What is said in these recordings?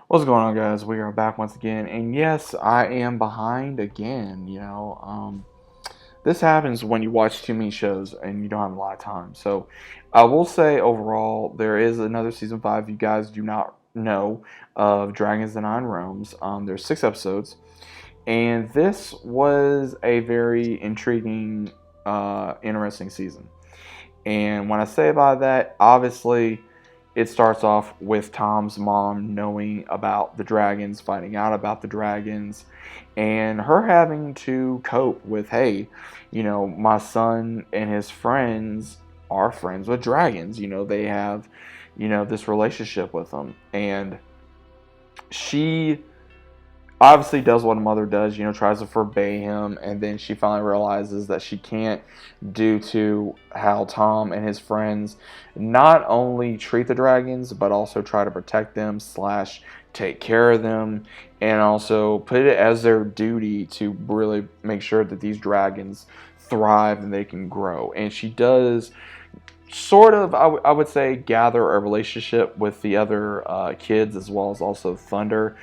What's going on, guys? We are back once again, and yes, I am behind again. This happens when you watch too many shows and you don't have a lot of time. So, I will say overall, there is another season 5. You guys do not know of Dragons and Nine Realms. There's 6 episodes, and this was a very intriguing, interesting season. And when I say about that, obviously, it starts off with Tom's mom knowing about the dragons, finding out about the dragons, and her having to cope with, hey, my son and his friends are friends with dragons. They have, this relationship with them. And she obviously does what a mother does, tries to forbade him, and then she finally realizes that she can't due to how Tom and his friends not only treat the dragons, but also try to protect them slash take care of them, and also put it as their duty to really make sure that these dragons thrive and they can grow. And she does sort of, I would say, gather a relationship with the other kids, as well as also Thunder.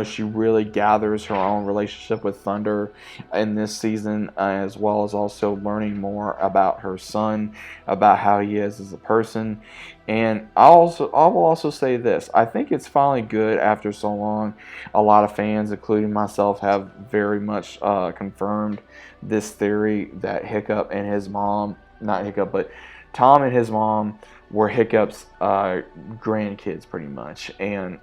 She really gathers her own relationship with Thunder in this season, as well as also learning more about her son, about how he is as a person. And I will also say this: I think it's finally good after so long. A lot of fans, including myself, have very much confirmed this theory that Hiccup and his mom, not Hiccup, but Tom and his mom were Hiccup's grandkids, pretty much. And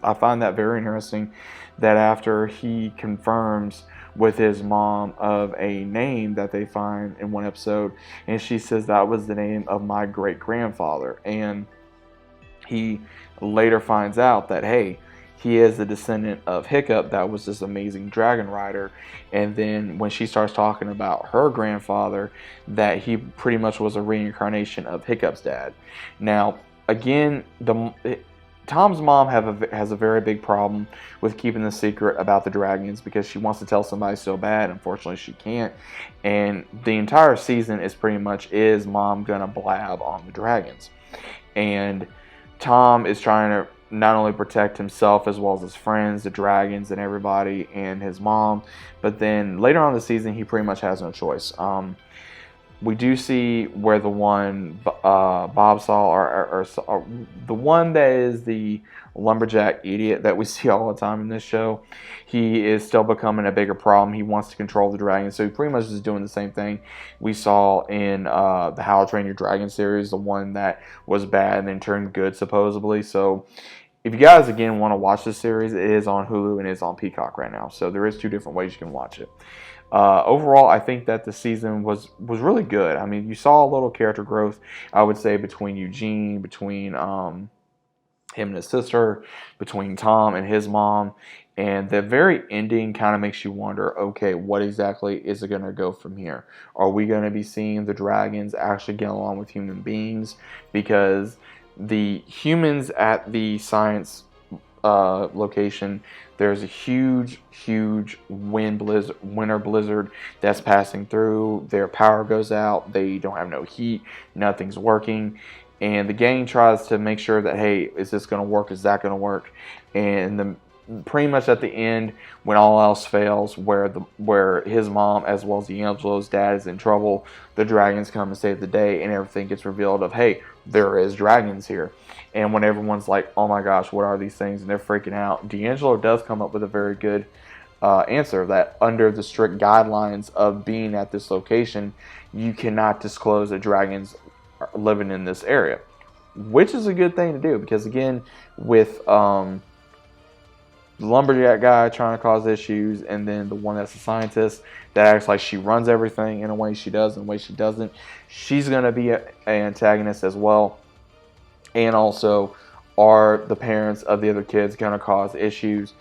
I find that very interesting that after he confirms with his mom of a name that they find in one episode, and she says that was the name of my great grandfather. And he later finds out that, hey, he is the descendant of Hiccup that was this amazing dragon rider. And then when she starts talking about her grandfather, that he pretty much was a reincarnation of Hiccup's dad. Now, again, Tom's mom has a very big problem with keeping the secret about the dragons because she wants to tell somebody so bad. Unfortunately, she can't. And the entire season is pretty much, is mom gonna blab on the dragons? And Tom is trying to not only protect himself as well as his friends, the dragons, and everybody, and his mom. But then later on in the season, he pretty much has no choice. We do see where the one Bob Saw, or the one that is the lumberjack idiot that we see all the time in this show, he is still becoming a bigger problem. He wants to control the dragon, so he pretty much is doing the same thing we saw in the How to Train Your Dragon series, the one that was bad and then turned good supposedly. So if you guys again want to watch this series, it is on Hulu and it is on Peacock right now. So there is 2 different ways you can watch it. Overall, I think that the season was really good. I mean, you saw a little character growth, I would say, between Eugene, between him and his sister, between Tom and his mom. And the very ending kind of makes you wonder, okay, what exactly is it going to go from here? Are we going to be seeing the dragons actually get along with human beings? Because the humans at the science location, there's a huge winter blizzard that's passing through. Their power goes out. They don't have no heat. Nothing's working. And the gang tries to make sure that, hey, is this going to work? Is that going to work? And pretty much at the end, when all else fails, where his mom as well as D'Angelo's dad is in trouble, the dragons come and save the day, and everything gets revealed of, hey, there is dragons here. And when everyone's like, oh my gosh, what are these things? And they're freaking out, D'Angelo does come up with a very good answer that under the strict guidelines of being at this location, you cannot disclose that dragons are living in this area, which is a good thing to do because, again, with the lumberjack guy trying to cause issues, and then the one that's a scientist that acts like she runs everything in a way she does, in a way she doesn't, she's going to be an antagonist as well. And also, are the parents of the other kids going to cause issues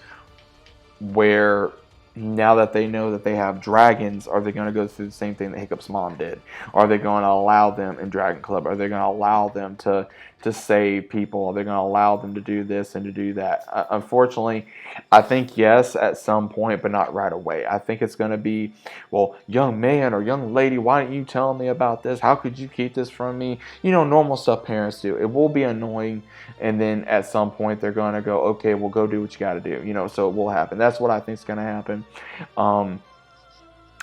where now that they know that they have dragons, are they going to go through the same thing that Hiccup's mom did? Are they going to allow them in Dragon Club? Are they going to allow them to to save people. They're going to allow them to do this and to do that. Unfortunately, I think yes at some point, but not right away. I think it's going to be, well, young man or young lady, why didn't you tell me about this? How could you keep this from me? You know, normal stuff parents do. It will be annoying, and then at some point they're going to go, okay, well, go do what you got to do. You know, so it will happen. That's what I think is going to happen.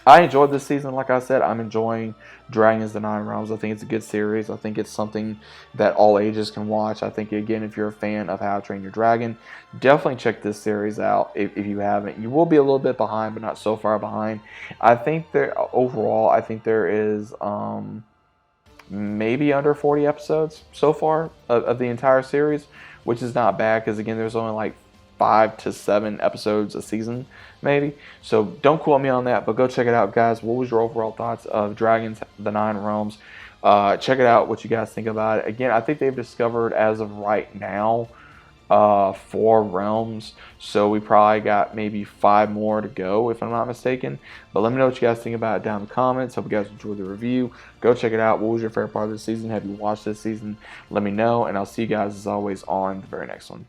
I enjoyed this season. Like I said, I'm enjoying Dragons: The Nine Realms. I think it's a good series. I think it's something that all ages can watch. I think, again, if you're a fan of How to Train Your Dragon, definitely check this series out if you haven't. You will be a little bit behind, but not so far behind. I think there, overall, I think there is maybe under 40 episodes so far of the entire series, which is not bad because, again, there's only like 5 to 7 episodes a season, maybe. So don't quote me on that, but go check it out, guys. What was your overall thoughts of Dragons: The Nine Realms? Check it out, what you guys think about it. Again, I think they've discovered, as of right now, 4 realms, so we probably got maybe 5 more to go, if I'm not mistaken. But let me know what you guys think about it down in the comments. Hope you guys enjoyed the review. Go check it out. What was your favorite part of the season? Have you watched this season? Let me know, and I'll see you guys, as always, on the very next one.